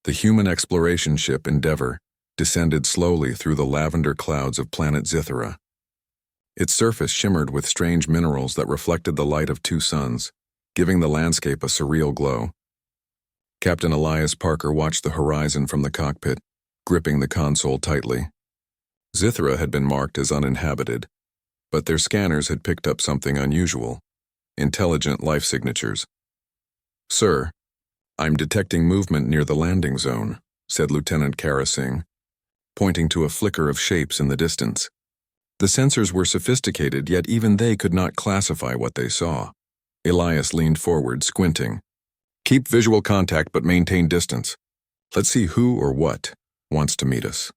The human exploration ship Endeavour descended slowly through the lavender clouds of planet Zithera. Its surface shimmered with strange minerals that reflected the light of two suns, giving the landscape a surreal glow. Captain Elias Parker watched the horizon from the cockpit, gripping the console tightly. Zithera had been marked as uninhabited, but their scanners had picked up something unusual: intelligent life signatures. "Sir, I'm detecting movement near the landing zone," said Lieutenant Kara Singh, pointing to a flicker of shapes in the distance. The sensors were sophisticated, yet even they could not classify what they saw. Elias leaned forward, squinting. "Keep visual contact but maintain distance. Let's see who or what wants to meet us."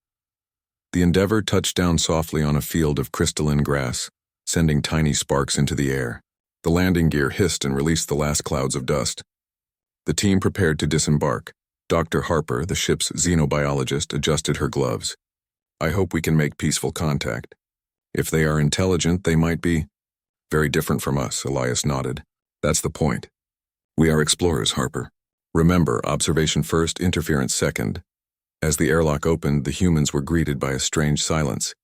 The Endeavour touched down softly on a field of crystalline grass, sending tiny sparks into the air. The landing gear hissed and released the last clouds of dust. The team prepared to disembark. Dr. Harper, the ship's xenobiologist, adjusted her gloves. "I hope we can make peaceful contact. If they are intelligent, they might be very different from us," Elias nodded. "That's the point. We are explorers, Harper. Remember, observation first, interference second." As the airlock opened, the humans were greeted by a strange silence.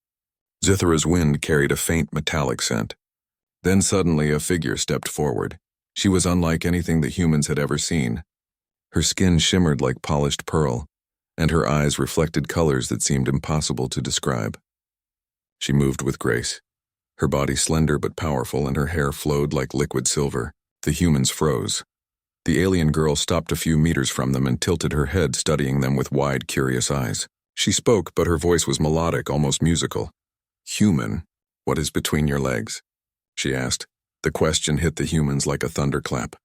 Zithera's wind carried a faint metallic scent. Then suddenly a figure stepped forward. She was unlike anything the humans had ever seen. Her skin shimmered like polished pearl, and her eyes reflected colors that seemed impossible to describe. She moved with grace, her body slender but powerful, and her hair flowed like liquid silver. The humans froze. The alien girl stopped a few meters from them and tilted her head, studying them with wide, curious eyes. She spoke, but her voice was melodic, almost musical. "Human, what is between your legs?" she asked. The question hit the humans like a thunderclap.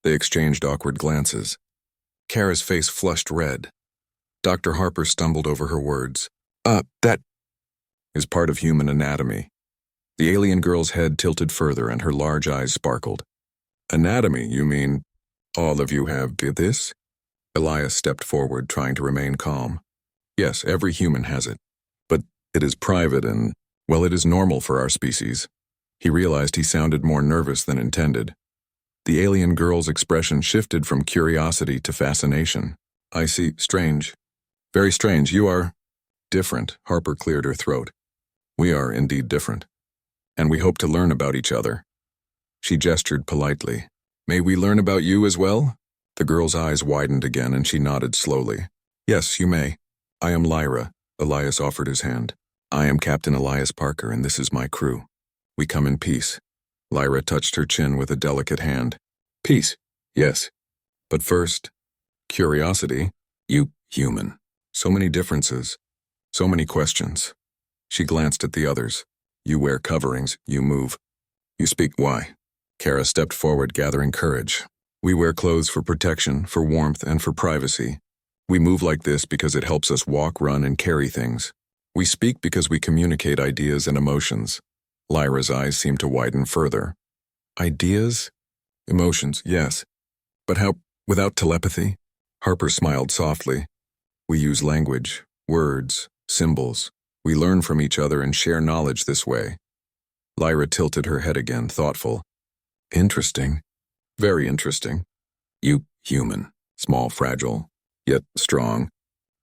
They exchanged awkward glances. Kara's face flushed red. Dr. Harper stumbled over her words. That is part of human anatomy." The alien girl's head tilted further and her large eyes sparkled. "Anatomy, you mean all of you have this?" Elias stepped forward, trying to remain calm. "Yes, every human has it. But it is private and, well, it is normal for our species." He realized he sounded more nervous than intended. The alien girl's expression shifted from curiosity to fascination. "I see. Strange. Very strange. You are different." Harper cleared her throat. "We are indeed different. And we hope to learn about each other." She gestured politely. "May we learn about you as well?" The girl's eyes widened again and she nodded slowly. "Yes, you may. I am Lyra." Elias offered his hand. "I am Captain Elias Parker, and this is my crew. We come in peace." Lyra touched her chin with a delicate hand. "Peace, yes. But first, curiosity. You, human. So many differences. So many questions." She glanced at the others. "You wear coverings, you move. You speak. Why?" Kara stepped forward, gathering courage. "We wear clothes for protection, for warmth, and for privacy. We move like this because it helps us walk, run, and carry things. We speak because we communicate ideas and emotions." Lyra's eyes seemed to widen further. "Ideas? Emotions, yes. But how, without telepathy?" Harper smiled softly. "We use language, words, symbols. We learn from each other and share knowledge this way." Lyra tilted her head again, thoughtful. "Interesting. Very interesting. You, human. Small, fragile, yet strong.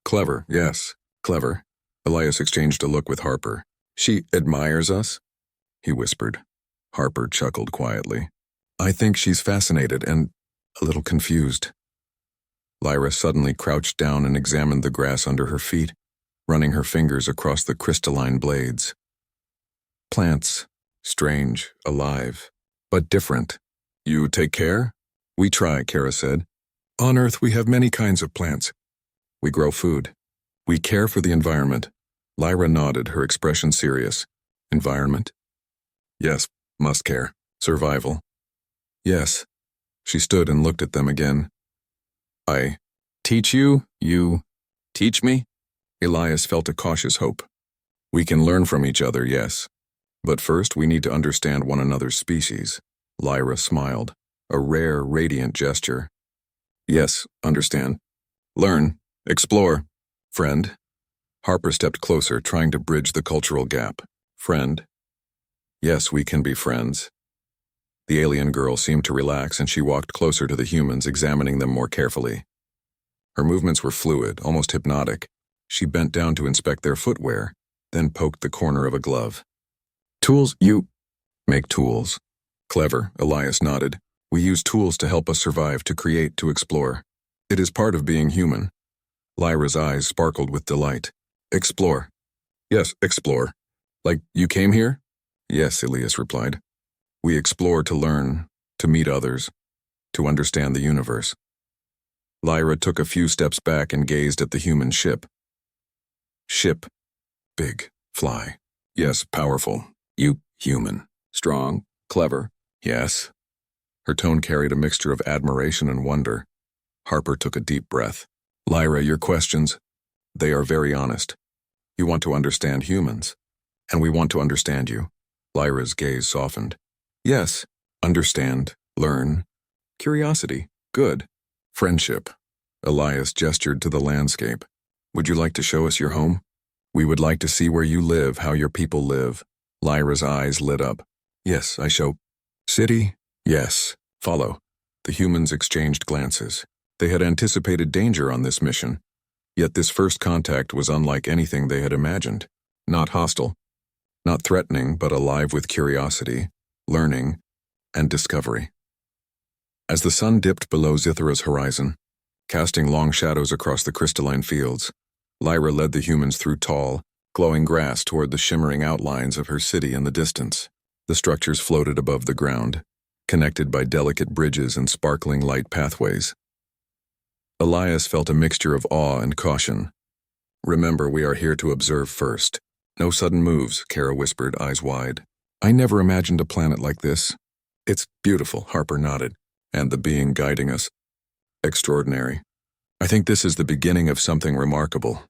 Clever, yes, clever." Elias exchanged a look with Harper. "She admires us?" he whispered. Harper chuckled quietly. "I think she's fascinated and a little confused." Lyra suddenly crouched down and examined the grass under her feet, running her fingers across the crystalline blades. "Plants. Strange, alive, but different. You take care?" "We try," Kara said. "On Earth we have many kinds of plants. We grow food. We care for the environment." Lyra nodded, her expression serious. "Environment? Yes, must care. Survival. Yes." She stood and looked at them again. "I teach you? You teach me?" Elias felt a cautious hope. "We can learn from each other, yes. But first we need to understand one another's species." Lyra smiled, a rare, radiant gesture. "Yes, understand. Learn. Explore. Friend." Harper stepped closer, trying to bridge the cultural gap. "Friend? Yes, we can be friends." The alien girl seemed to relax and she walked closer to the humans, examining them more carefully. Her movements were fluid, almost hypnotic. She bent down to inspect their footwear, then poked the corner of a glove. Tools? You make tools. Clever, Elias nodded. We use tools to help us survive, to create, to explore. It is part of being human. Lyra's eyes sparkled with delight. Explore. Yes, explore. Like, you came here? Yes, Elias replied. We explore to learn, to meet others, to understand the universe. Lyra took a few steps back and gazed at the human ship. Ship. Big. Fly. Yes, powerful. You, human. Strong. Clever. Yes. Her tone carried a mixture of admiration and wonder. Harper took a deep breath. Lyra, your questions, they are very honest. You want to understand humans, and we want to understand you. Lyra's gaze softened. Yes, understand, learn. Curiosity, good. Friendship. Elias gestured to the landscape. Would you like to show us your home? We would like to see where you live, how your people live. Lyra's eyes lit up. Yes, I show. City? Yes. Follow. The humans exchanged glances. They had anticipated danger on this mission, yet this first contact was unlike anything they had imagined. Not hostile, not threatening, but alive with curiosity, learning, and discovery. As the sun dipped below Zithra's horizon, casting long shadows across the crystalline fields, Lyra led the humans through tall, glowing grass toward the shimmering outlines of her city in the distance. The structures floated above the ground, connected by delicate bridges and sparkling light pathways. Elias felt a mixture of awe and caution. Remember, we are here to observe first. No sudden moves, Kara whispered, eyes wide. I never imagined a planet like this. It's beautiful, Harper nodded. And the being guiding us. Extraordinary. I think this is the beginning of something remarkable.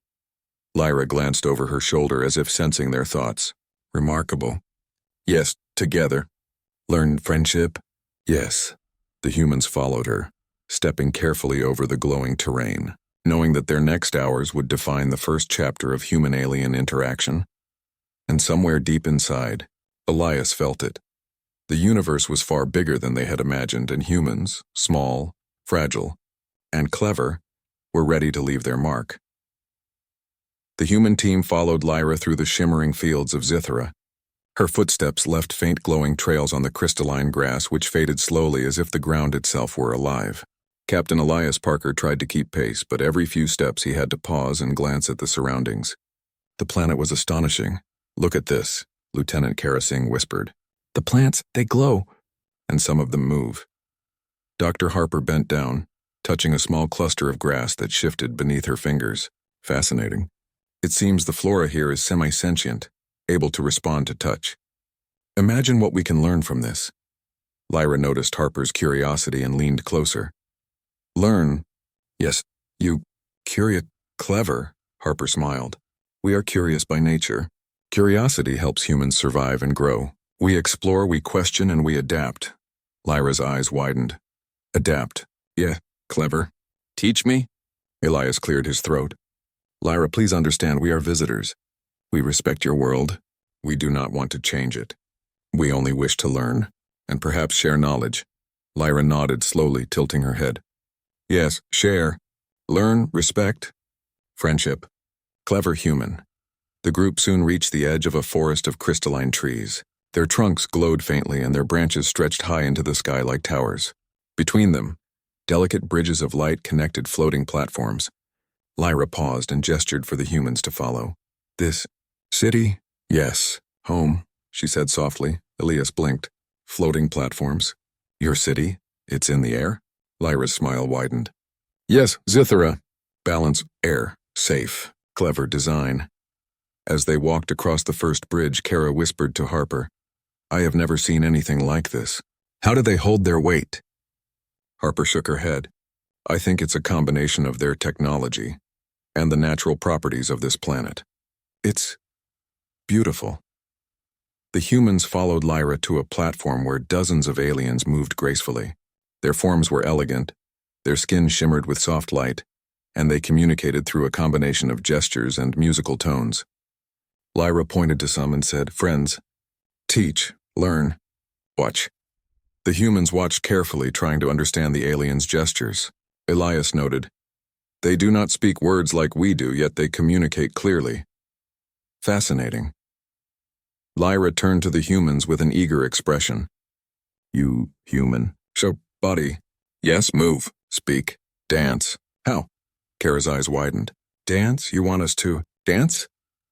Lyra glanced over her shoulder as if sensing their thoughts. Remarkable. Yes, together. Learn friendship? Yes. The humans followed her, stepping carefully over the glowing terrain, knowing that their next hours would define the first chapter of human-alien interaction. And somewhere deep inside, Elias felt it. The universe was far bigger than they had imagined, and humans, small, fragile, and clever, were ready to leave their mark. The human team followed Lyra through the shimmering fields of Zithra. Her footsteps left faint glowing trails on the crystalline grass which faded slowly as if the ground itself were alive. Captain Elias Parker tried to keep pace, but every few steps he had to pause and glance at the surroundings. The planet was astonishing. Look at this, Lieutenant Karasing whispered. The plants, they glow, and some of them move. Dr. Harper bent down, touching a small cluster of grass that shifted beneath her fingers. Fascinating. It seems the flora here is semi-sentient, able to respond to touch. Imagine what we can learn from this. Lyra noticed Harper's curiosity and leaned closer. Learn? Yes, you, clever, Harper smiled. We are curious by nature. Curiosity helps humans survive and grow. We explore, we question, and we adapt. Lyra's eyes widened. Adapt. Yeah, clever. Teach me? Elias cleared his throat. Lyra, please understand, we are visitors. We respect your world. We do not want to change it. We only wish to learn, and perhaps share knowledge. Lyra nodded slowly, tilting her head. Yes, share. Learn, respect. Friendship. Clever human. The group soon reached the edge of a forest of crystalline trees. Their trunks glowed faintly and their branches stretched high into the sky like towers. Between them, delicate bridges of light connected floating platforms. Lyra paused and gestured for the humans to follow. This city? Yes. Home, she said softly. Elias blinked. Floating platforms. Your city? It's in the air? Lyra's smile widened. Yes, Zithra. Balance, air, safe, clever design. As they walked across the first bridge, Kara whispered to Harper, I have never seen anything like this. How do they hold their weight? Harper shook her head. I think it's a combination of their technology and the natural properties of this planet. It's beautiful. The humans followed Lyra to a platform where dozens of aliens moved gracefully. Their forms were elegant, their skin shimmered with soft light, and they communicated through a combination of gestures and musical tones. Lyra pointed to some and said, Friends, teach, learn, watch. The humans watched carefully, trying to understand the aliens' gestures. Elias noted, They do not speak words like we do, yet they communicate clearly. Fascinating. Lyra turned to the humans with an eager expression. You human. Show body. Yes, move. Speak. Dance. How? Kara's eyes widened. Dance? You want us to dance?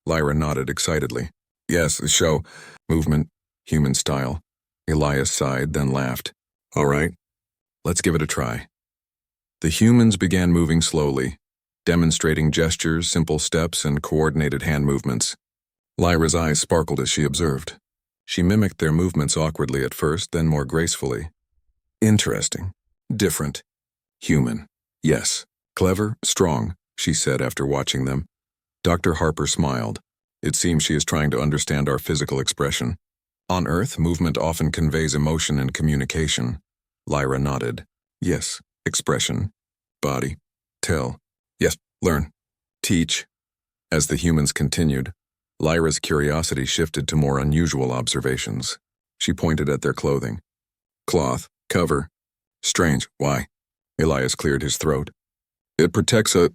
Lyra nodded excitedly. Yes, show. Movement. Human style. Elias sighed, then laughed. All right. Let's give it a try. The humans began moving slowly, demonstrating gestures, simple steps, and coordinated hand movements. Lyra's eyes sparkled as she observed. She mimicked their movements awkwardly at first, then more gracefully. Interesting. Different. Human. Yes. Clever, strong, she said after watching them. Dr. Harper smiled. It seems she is trying to understand our physical expression. On Earth, movement often conveys emotion and communication. Lyra nodded. Yes. Expression. Body. Tell. Yes. Learn. Teach. As the humans continued, Lyra's curiosity shifted to more unusual observations. She pointed at their clothing. Cloth. Cover. Strange. Why? Elias cleared his throat. It protects a...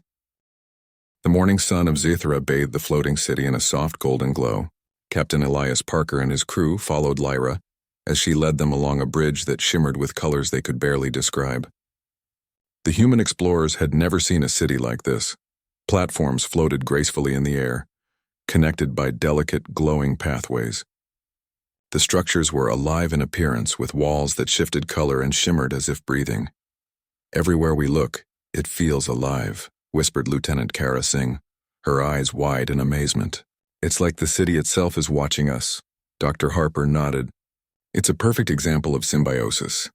The morning sun of Zithra bathed the floating city in a soft golden glow. Captain Elias Parker and his crew followed Lyra as she led them along a bridge that shimmered with colors they could barely describe. The human explorers had never seen a city like this. Platforms floated gracefully in the air, connected by delicate, glowing pathways. The structures were alive in appearance, with walls that shifted color and shimmered as if breathing. Everywhere we look, it feels alive, whispered Lieutenant Kara Singh, her eyes wide in amazement. It's like the city itself is watching us. Dr. Harper nodded. It's a perfect example of symbiosis.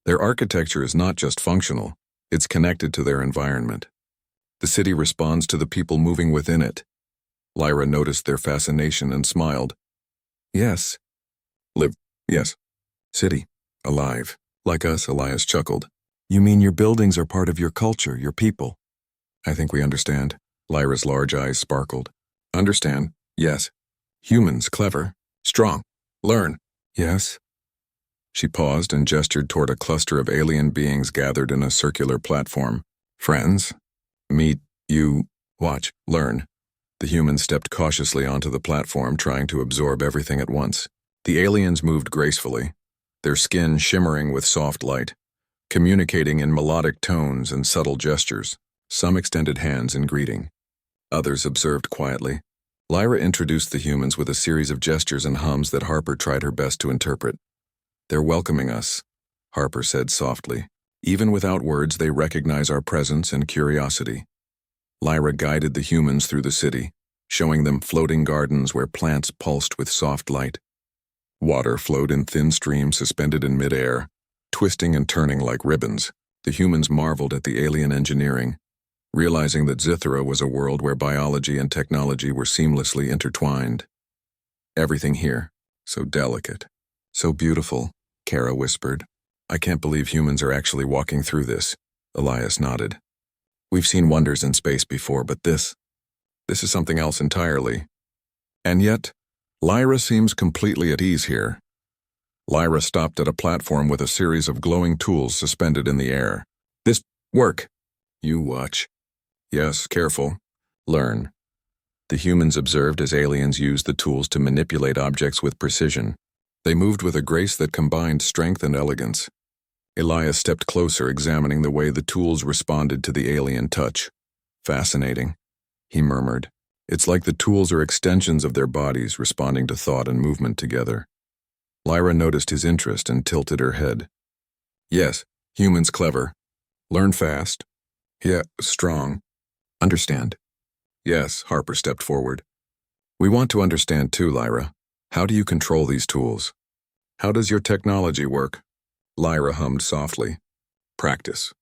Their architecture is not just functional, it's connected to their environment. The city responds to the people moving within it. Lyra noticed their fascination and smiled. Yes. Live. Yes. City. Alive. Like us, Elias chuckled. You mean your buildings are part of your culture, your people? I think we understand. Lyra's large eyes sparkled. Understand? Yes. Humans, clever. Strong. Learn. Yes. She paused and gestured toward a cluster of alien beings gathered in a circular platform. Friends? Meet, you, watch, learn. The humans stepped cautiously onto the platform, trying to absorb everything at once. The aliens moved gracefully, their skin shimmering with soft light, communicating in melodic tones and subtle gestures. Some extended hands in greeting. Others observed quietly. Lyra introduced the humans with a series of gestures and hums that Harper tried her best to interpret. They're welcoming us, Harper said softly. Even without words, they recognize our presence and curiosity. Lyra guided the humans through the city, showing them floating gardens where plants pulsed with soft light. Water flowed in thin streams suspended in midair, twisting and turning like ribbons. The humans marveled at the alien engineering, realizing that Zithra was a world where biology and technology were seamlessly intertwined. Everything here, so delicate, so beautiful, Kara whispered. I can't believe humans are actually walking through this, Elias nodded. We've seen wonders in space before, but this is something else entirely. And yet, Lyra seems completely at ease here. Lyra stopped at a platform with a series of glowing tools suspended in the air. This work. You watch. Yes, careful. Learn. The humans observed as aliens used the tools to manipulate objects with precision. They moved with a grace that combined strength and elegance. Elias stepped closer, examining the way the tools responded to the alien touch. Fascinating, he murmured. It's like the tools are extensions of their bodies, responding to thought and movement together. Lyra noticed his interest and tilted her head. Yes, humans clever. Learn fast. Yeah, strong. Understand. Yes, Harper stepped forward. We want to understand too, Lyra. How do you control these tools? How does your technology work? Lyra hummed softly. Practice.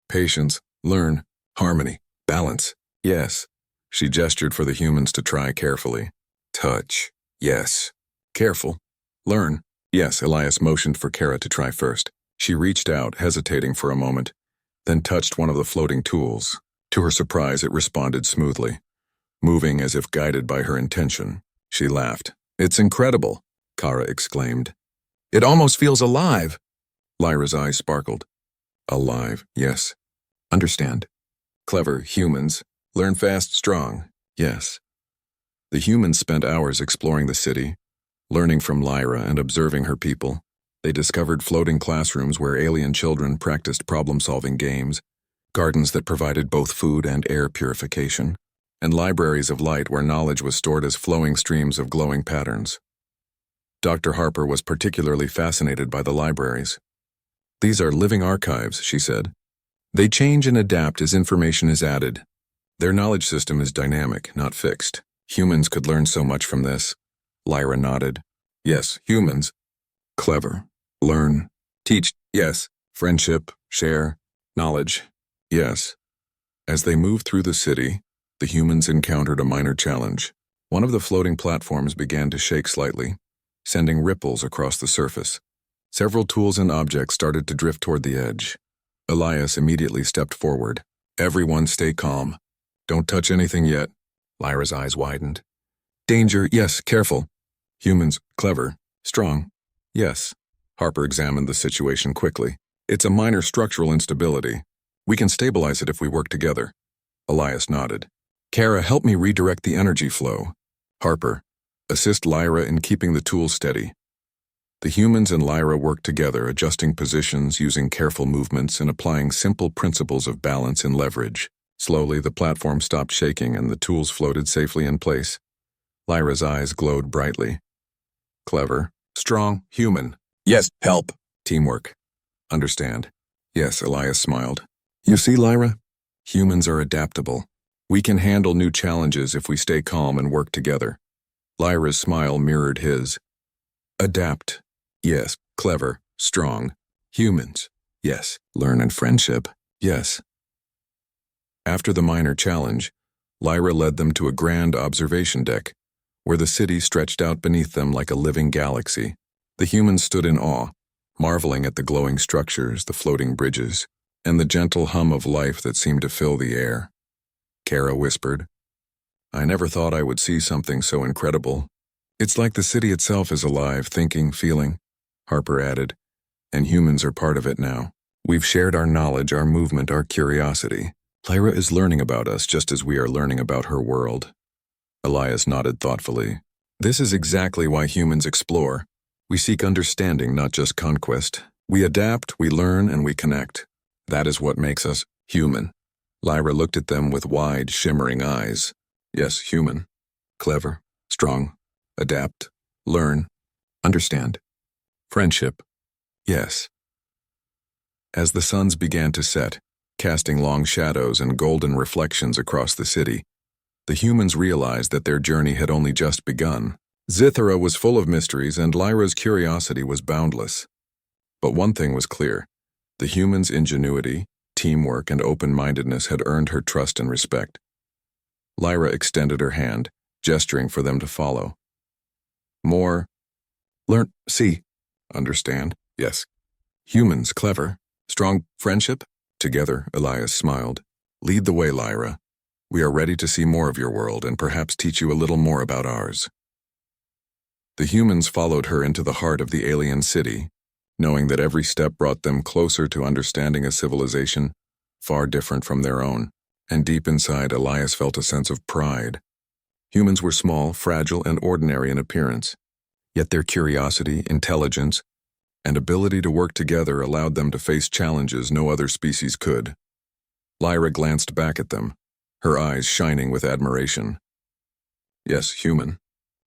Patience. Learn. Harmony. Balance. Yes. She gestured for the humans to try carefully. Touch. Yes. Careful. Learn. Yes, Elias motioned for Kara to try first. She reached out, hesitating for a moment, then touched one of the floating tools. To her surprise, it responded smoothly, moving as if guided by her intention. She laughed. It's incredible, Kara exclaimed. It almost feels alive. Lyra's eyes sparkled. Alive, yes. Understand. Clever humans. Learn fast, strong. Yes. The humans spent hours exploring the city, learning from Lyra and observing her people. They discovered floating classrooms where alien children practiced problem-solving games, gardens that provided both food and air purification, and libraries of light where knowledge was stored as flowing streams of glowing patterns. Dr. Harper was particularly fascinated by the libraries. "These are living archives," she said. "They change and adapt as information is added. Their knowledge system is dynamic, not fixed. Humans could learn so much from this." Lyra nodded. "Yes, humans. Clever. Learn. Teach. Yes. Friendship. Share. Knowledge. Yes." As they moved through the city, the humans encountered a minor challenge. One of the floating platforms began to shake slightly, sending ripples across the surface. Several tools and objects started to drift toward the edge. Elias immediately stepped forward. "Everyone stay calm. Don't touch anything yet." Lyra's eyes widened. "Danger, yes, careful. Humans, clever, strong, yes." Harper examined the situation quickly. "It's a minor structural instability. We can stabilize it if we work together." Elias nodded. "Kara, help me redirect the energy flow." Harper, assist Lyra in keeping the tools steady. The humans and Lyra worked together, adjusting positions, using careful movements, and applying simple principles of balance and leverage. Slowly, the platform stopped shaking and the tools floated safely in place. Lyra's eyes glowed brightly. "Clever, strong, human. Yes, help. Teamwork. Understand." "Yes," Elias smiled. "You see, Lyra? Humans are adaptable. We can handle new challenges if we stay calm and work together." Lyra's smile mirrored his. "Adapt. Yes. Clever, strong. Humans. Yes. Learn and friendship. Yes." After the minor challenge, Lyra led them to a grand observation deck, where the city stretched out beneath them like a living galaxy. The humans stood in awe, marveling at the glowing structures, the floating bridges, and the gentle hum of life that seemed to fill the air. Kara whispered, "I never thought I would see something so incredible. It's like the city itself is alive, thinking, feeling." Harper added, "And humans are part of it now. We've shared our knowledge, our movement, our curiosity. Lyra is learning about us just as we are learning about her world." Elias nodded thoughtfully. "This is exactly why humans explore. We seek understanding, not just conquest. We adapt, we learn, and we connect. That is what makes us human." Lyra looked at them with wide, shimmering eyes. "Yes, human. Clever, strong, adapt, learn, understand. Friendship. Yes." As the suns began to set, casting long shadows and golden reflections across the city, the humans realized that their journey had only just begun. Zithara was full of mysteries, and Lyra's curiosity was boundless. But one thing was clear: the humans' ingenuity, teamwork, and open-mindedness had earned her trust and respect. Lyra extended her hand, gesturing for them to follow. "More. Learn, see, understand. Yes. Humans, clever, strong, friendship." Together, Elias smiled. "Lead the way, Lyra. We are ready to see more of your world and perhaps teach you a little more about ours." The humans followed her into the heart of the alien city, knowing that every step brought them closer to understanding a civilization far different from their own. And deep inside, Elias felt a sense of pride. Humans were small, fragile, and ordinary in appearance, yet their curiosity, intelligence, and ability to work together allowed them to face challenges no other species could. Lyra glanced back at them, her eyes shining with admiration. "Yes, human.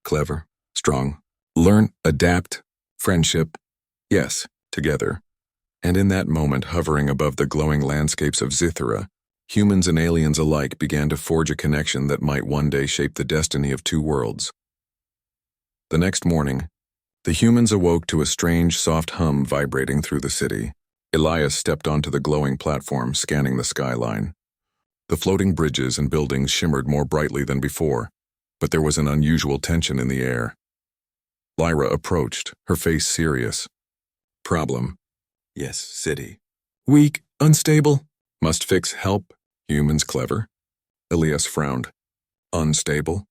Clever, strong. Learn, adapt, friendship. Yes, together." And in that moment, hovering above the glowing landscapes of Zithara, humans and aliens alike began to forge a connection that might one day shape the destiny of two worlds. The next morning, the humans awoke to a strange, soft hum vibrating through the city. Elias stepped onto the glowing platform, scanning the skyline. The floating bridges and buildings shimmered more brightly than before, but there was an unusual tension in the air. Lyra approached, her face serious. "Problem. Yes, city. Weak, unstable. Must fix, help. Humans clever." Elias frowned. "Unstable?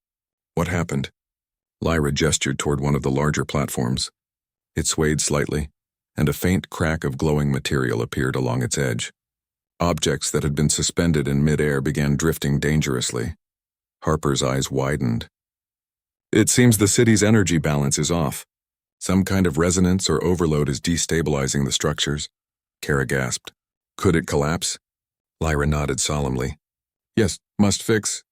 What happened?" Lyra gestured toward one of the larger platforms. It swayed slightly, and a faint crack of glowing material appeared along its edge. Objects that had been suspended in midair began drifting dangerously. Harper's eyes widened. It seems the city's energy balance is off. Some kind of resonance or overload is destabilizing the structures. Kara gasped. Could it collapse? Lyra nodded solemnly. Yes, must fix.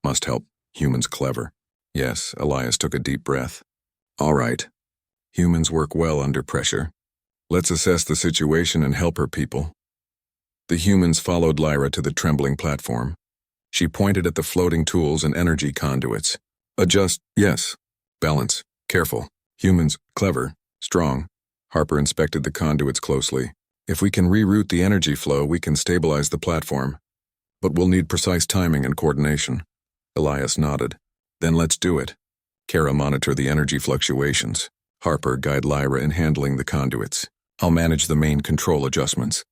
Must help. Humans clever. Yes, Elias took a deep breath. All right. Humans work well under pressure. Let's assess the situation and help her people. The humans followed Lyra to the trembling platform. She pointed at the floating tools and energy conduits. Adjust, yes. Balance, careful. Humans, clever, strong. Harper inspected the conduits closely. If we can reroute the energy flow, we can stabilize the platform. But we'll need precise timing and coordination. Elias nodded. Then let's do it. Kara monitor the energy fluctuations. Harper guide Lyra in handling the conduits. I'll manage the main control adjustments.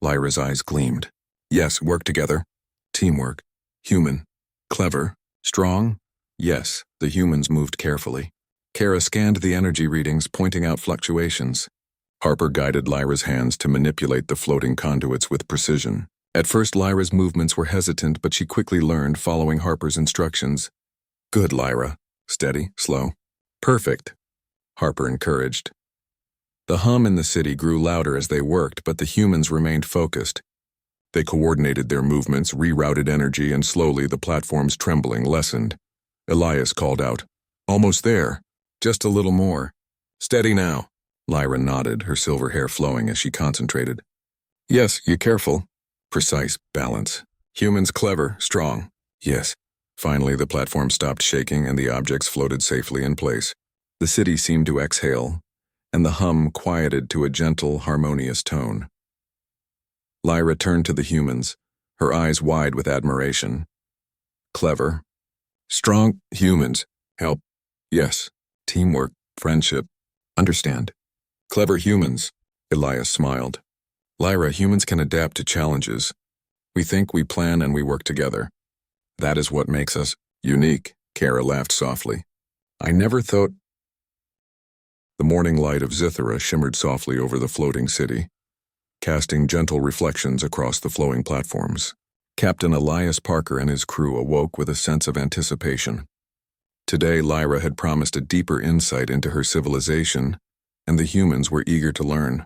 Lyra's eyes gleamed. Yes, work together. Teamwork. Human. Clever. Strong. Yes, the humans moved carefully. Kara scanned the energy readings, pointing out fluctuations. Harper guided Lyra's hands to manipulate the floating conduits with precision. At first, Lyra's movements were hesitant, but she quickly learned, following Harper's instructions. Good, Lyra. Steady, slow. Perfect. Harper encouraged. The hum in the city grew louder as they worked, but the humans remained focused. They coordinated their movements, rerouted energy, and slowly the platform's trembling lessened. Elias called out, Almost there. Just a little more. Steady now. Lyra nodded, her silver hair flowing as she concentrated. Yes, you careful. Precise, balance. Humans clever, strong. Yes. Finally, the platform stopped shaking and the objects floated safely in place. The city seemed to exhale, and the hum quieted to a gentle, harmonious tone. Lyra turned to the humans, her eyes wide with admiration. Clever. Strong humans. Help. Yes. Teamwork. Friendship. Understand. Clever humans. Elias smiled. Lyra, humans can adapt to challenges. We think, we plan, and we work together. That is what makes us unique. Kara laughed softly. I never thought... The morning light of Zithera shimmered softly over the floating city, casting gentle reflections across the flowing platforms. Captain Elias Parker and his crew awoke with a sense of anticipation. Today, Lyra had promised a deeper insight into her civilization, and the humans were eager to learn.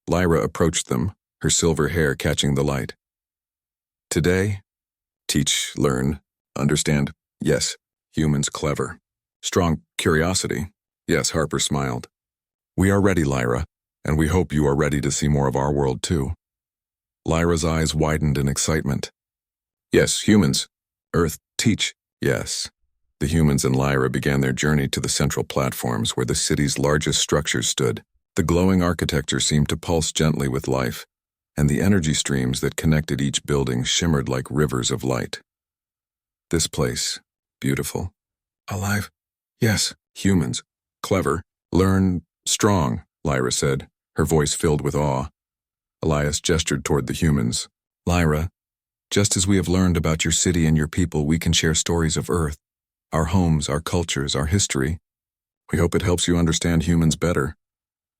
Lyra approached them, her silver hair catching the light. Today, teach, learn, understand, yes, humans clever. Strong curiosity. Yes, Harper smiled. We are ready, Lyra, and we hope you are ready to see more of our world too. Lyra's eyes widened in excitement. Yes, humans. Earth, teach. Yes. The humans and Lyra began their journey to the central platforms where the city's largest structures stood. The glowing architecture seemed to pulse gently with life, and the energy streams that connected each building shimmered like rivers of light. This place, beautiful. Alive? Yes, humans. Clever. Learn. Strong, Lyra said, her voice filled with awe. Elias gestured toward the humans. Lyra, just as we have learned about your city and your people, we can share stories of Earth, our homes, our cultures, our history. We hope it helps you understand humans better.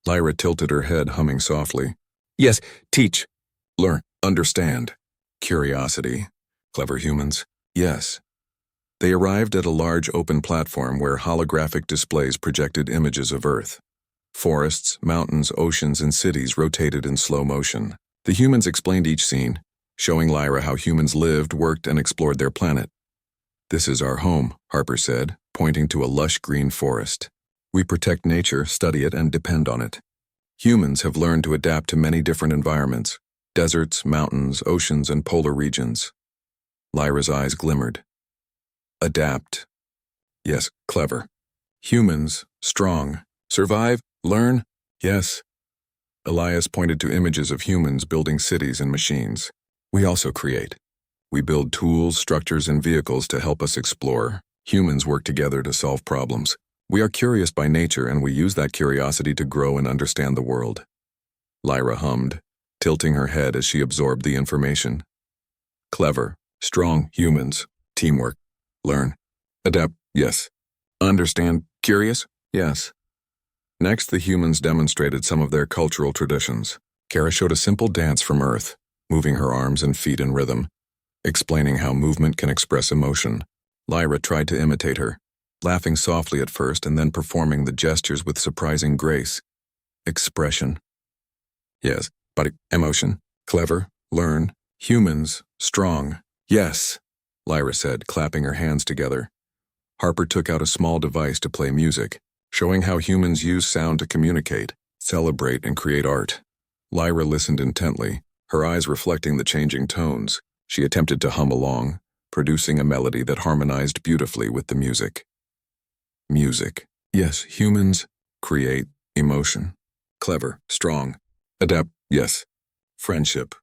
Lyra tilted her head, humming softly. Yes, teach. Learn. Understand. Curiosity. Clever humans. Yes. They arrived at a large open platform where holographic displays projected images of Earth. Forests, mountains, oceans, and cities rotated in slow motion. The humans explained each scene, showing Lyra how humans lived, worked, and explored their planet. This is our home, Harper said, pointing to a lush green forest. We protect nature, study it, and depend on it. Humans have learned to adapt to many different environments: deserts, mountains, oceans, and polar regions. Lyra's eyes glimmered. Adapt. Yes, clever. Humans, strong. Survive, learn, yes. Elias pointed to images of humans building cities and machines. We also create. We build tools, structures, and vehicles to help us explore. Humans work together to solve problems. We are curious by nature, and we use that curiosity to grow and understand the world. Lyra hummed, tilting her head as she absorbed the information. Clever, strong humans, teamwork. Learn. Adapt, yes. Understand, curious, yes. Next, the humans demonstrated some of their cultural traditions. Kara showed a simple dance from Earth, moving her arms and feet in rhythm, explaining how movement can express emotion. Lyra tried to imitate her, laughing softly at first and then performing the gestures with surprising grace. Expression. Yes, but emotion. Clever, learn, humans, strong. Yes, Lyra said, clapping her hands together. Harper took out a small device to play music, showing how humans use sound to communicate, celebrate, and create art. Lyra listened intently, her eyes reflecting the changing tones. She attempted to hum along, producing a melody that harmonized beautifully with the music. Music. Yes, humans create emotion. Clever, strong. Adapt. Yes. Friendship.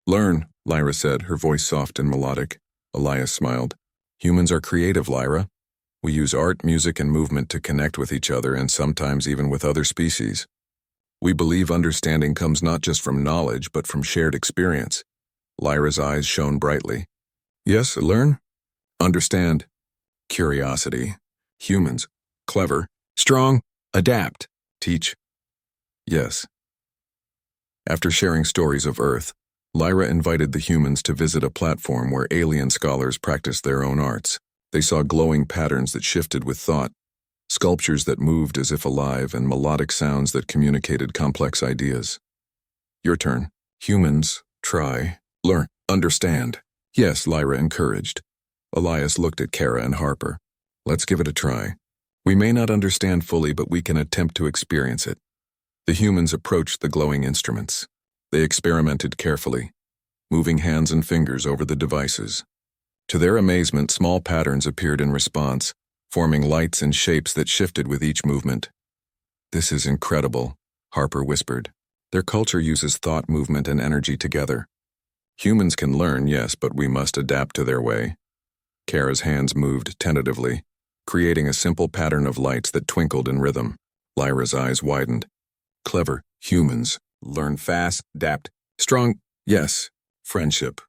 Learn, Lyra said, her voice soft and melodic. Elias smiled. Humans are creative, Lyra. We use art, music, and movement to connect with each other and sometimes even with other species. We believe understanding comes not just from knowledge but from shared experience. Lyra's eyes shone brightly. Yes, learn. Understand. Curiosity. Humans. Clever. Strong. Adapt. Teach. Yes. After sharing stories of Earth, Lyra invited the humans to visit a platform where alien scholars practiced their own arts. They saw glowing patterns that shifted with thought, sculptures that moved as if alive, and melodic sounds that communicated complex ideas. Your turn. Humans, try, learn, understand. Yes, Lyra encouraged. Elias looked at Kara and Harper. Let's give it a try. We may not understand fully, but we can attempt to experience it. The humans approached the glowing instruments. They experimented carefully, moving hands and fingers over the devices. To their amazement, small patterns appeared in response, forming lights and shapes that shifted with each movement. This is incredible, Harper whispered. Their culture uses thought, movement, and energy together. Humans can learn, yes, but we must adapt to their way. Kara's hands moved tentatively, creating a simple pattern of lights that twinkled in rhythm. Lyra's eyes widened. Clever, humans, learn fast, adapt, strong, yes, friendship.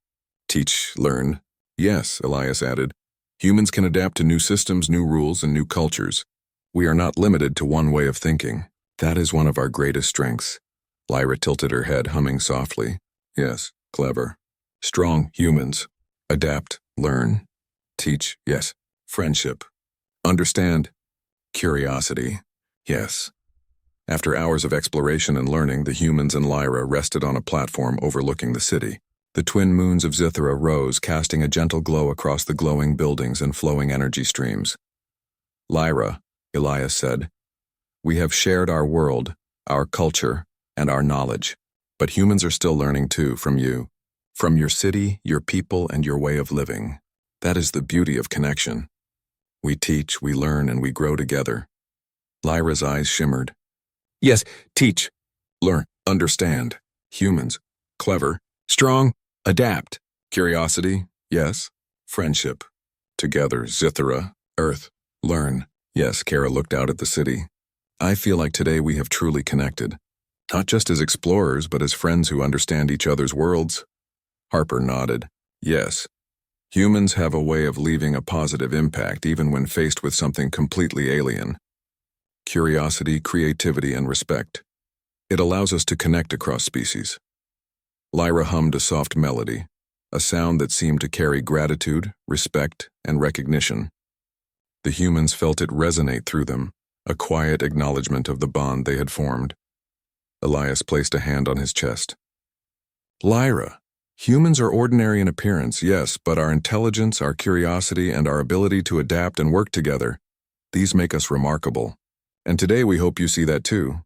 Teach, learn, yes, Elias added. Humans can adapt to new systems, new rules, and new cultures. We are not limited to one way of thinking. That is one of our greatest strengths. Lyra tilted her head, humming softly. Yes, clever. Strong, humans. Adapt, learn. Teach, yes. Friendship. Understand. Curiosity. Yes. After hours of exploration and learning, the humans and Lyra rested on a platform overlooking the city. The twin moons of Zithra rose, casting a gentle glow across the glowing buildings and flowing energy streams. Lyra, Elias said, we have shared our world, our culture, and our knowledge. But humans are still learning too from you. From your city, your people, and your way of living. That is the beauty of connection. We teach, we learn, and we grow together. Lyra's eyes shimmered. Yes, teach, learn, understand. Humans, clever, strong, adapt. Curiosity, yes. Friendship. Together, Zithra, Earth, learn. Yes, Kara looked out at the city. I feel like today we have truly connected. Not just as explorers, but as friends who understand each other's worlds. Harper nodded. Yes. Humans have a way of leaving a positive impact even when faced with something completely alien. Curiosity, creativity, and respect. It allows us to connect across species. Lyra hummed a soft melody, a sound that seemed to carry gratitude, respect, and recognition. The humans felt it resonate through them, a quiet acknowledgement of the bond they had formed. Elias placed a hand on his chest. Lyra, humans are ordinary in appearance, yes, but our intelligence, our curiosity, and our ability to adapt and work together, these make us remarkable. And today we hope you see that too.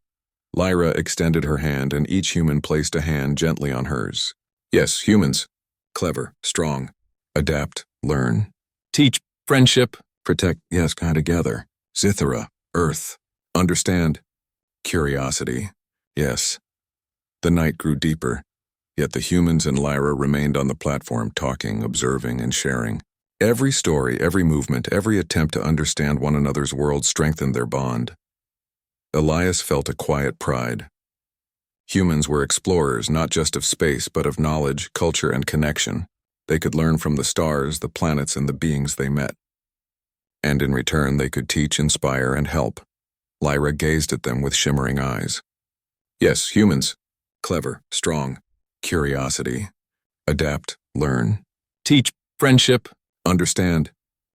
Lyra extended her hand and each human placed a hand gently on hers. Yes, humans. Clever, strong. Adapt, learn. Teach, friendship, protect, yes, kind together. Zithra, Earth. Understand. Curiosity. Yes. The night grew deeper, yet the humans and Lyra remained on the platform talking, observing, and sharing. Every story, every movement, every attempt to understand one another's world strengthened their bond. Elias felt a quiet pride. Humans were explorers not just of space but of knowledge, culture, and connection. They could learn from the stars, the planets, and the beings they met. And in return they could teach, inspire, and help. Lyra gazed at them with shimmering eyes. Yes, humans. Clever, strong. Curiosity. adapt, learn, teach, friendship, understand,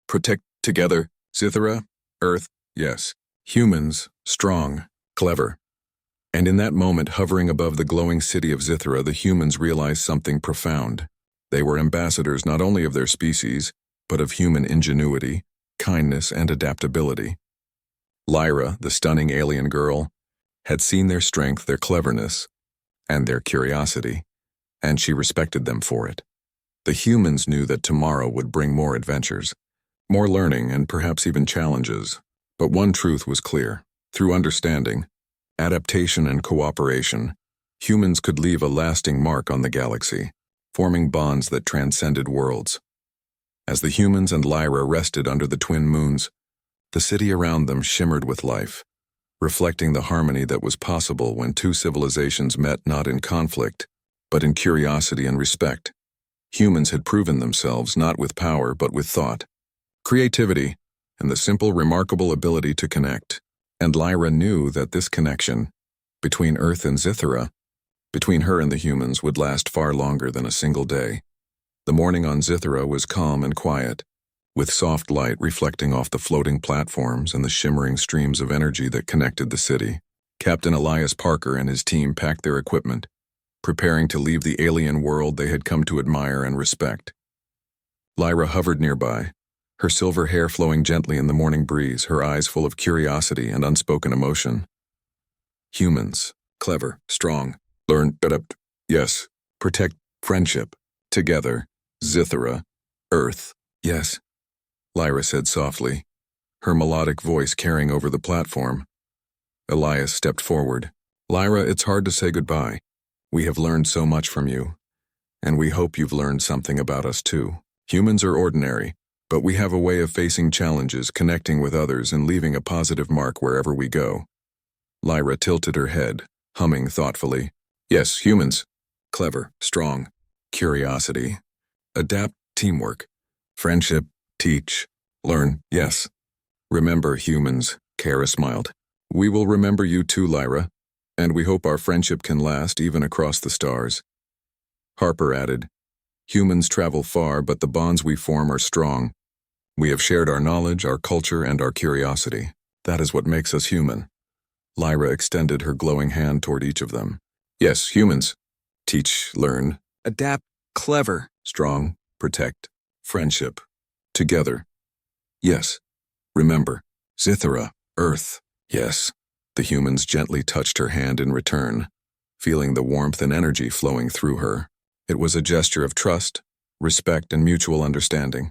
protect, together, Scythera, Earth, yes, humans, strong, clever. And in that moment, hovering above the glowing city of Scythera, the humans realized something profound. They were ambassadors not only of their species, but of human ingenuity, kindness, and adaptability. Lyra, the stunning alien girl, had seen their strength, their cleverness, and their curiosity, and she respected them for it. The humans knew that tomorrow would bring more adventures, more learning, and perhaps even challenges. But one truth was clear. Through understanding, adaptation, and cooperation, humans could leave a lasting mark on the galaxy, forming bonds that transcended worlds. As the humans and Lyra rested under the twin moons, the city around them shimmered with life, reflecting the harmony that was possible when two civilizations met not in conflict, but in curiosity and respect. Humans had proven themselves not with power but with thought, creativity, and the simple, remarkable ability to connect. And Lyra knew that this connection, between Earth and Scythera, between her and the humans, would last far longer than a single day. The morning on Scythera was calm and quiet, with soft light reflecting off the floating platforms and the shimmering streams of energy that connected the city. Captain Elias Parker and his team packed their equipment, preparing to leave the alien world they had come to admire and respect. Lyra hovered nearby, her silver hair flowing gently in the morning breeze, her eyes full of curiosity and unspoken emotion. Humans, clever, strong, learn, adapt, yes, protect, friendship, together, Scythera, Earth, yes, Lyra said softly, her melodic voice carrying over the platform. Elias stepped forward. Lyra, it's hard to say goodbye. We have learned so much from you, and we hope you've learned something about us too. Humans are ordinary, but we have a way of facing challenges, connecting with others, and leaving a positive mark wherever we go. Lyra tilted her head, humming thoughtfully. Yes, humans. Clever, strong, curiosity, adapt, teamwork, friendship, teach, learn, yes. Remember, humans, Kara smiled. We will remember you too, Lyra, and we hope our friendship can last even across the stars. Harper added, humans travel far, but the bonds we form are strong. We have shared our knowledge, our culture, and our curiosity. That is what makes us human. Lyra extended her glowing hand toward each of them. Yes, humans. Teach, learn, adapt, clever, strong, protect, friendship, together. Yes. Remember, Scythera, Earth, yes. The humans gently touched her hand in return, feeling the warmth and energy flowing through her. It was a gesture of trust, respect, and mutual understanding.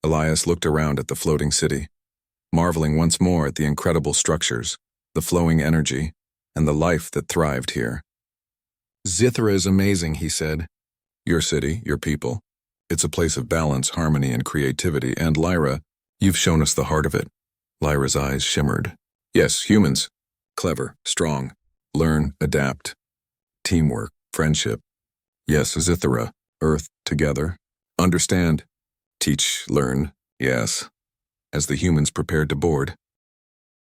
Elias looked around at the floating city, marveling once more at the incredible structures, the flowing energy, and the life that thrived here. Scythera is amazing, he said. Your city, your people. It's a place of balance, harmony, and creativity, and Lyra, you've shown us the heart of it. Lyra's eyes shimmered. Yes, humans. Clever, strong, learn, adapt, teamwork, friendship. Yes, Scythera, Earth, together. Understand, teach, learn, yes. As the humans prepared to board,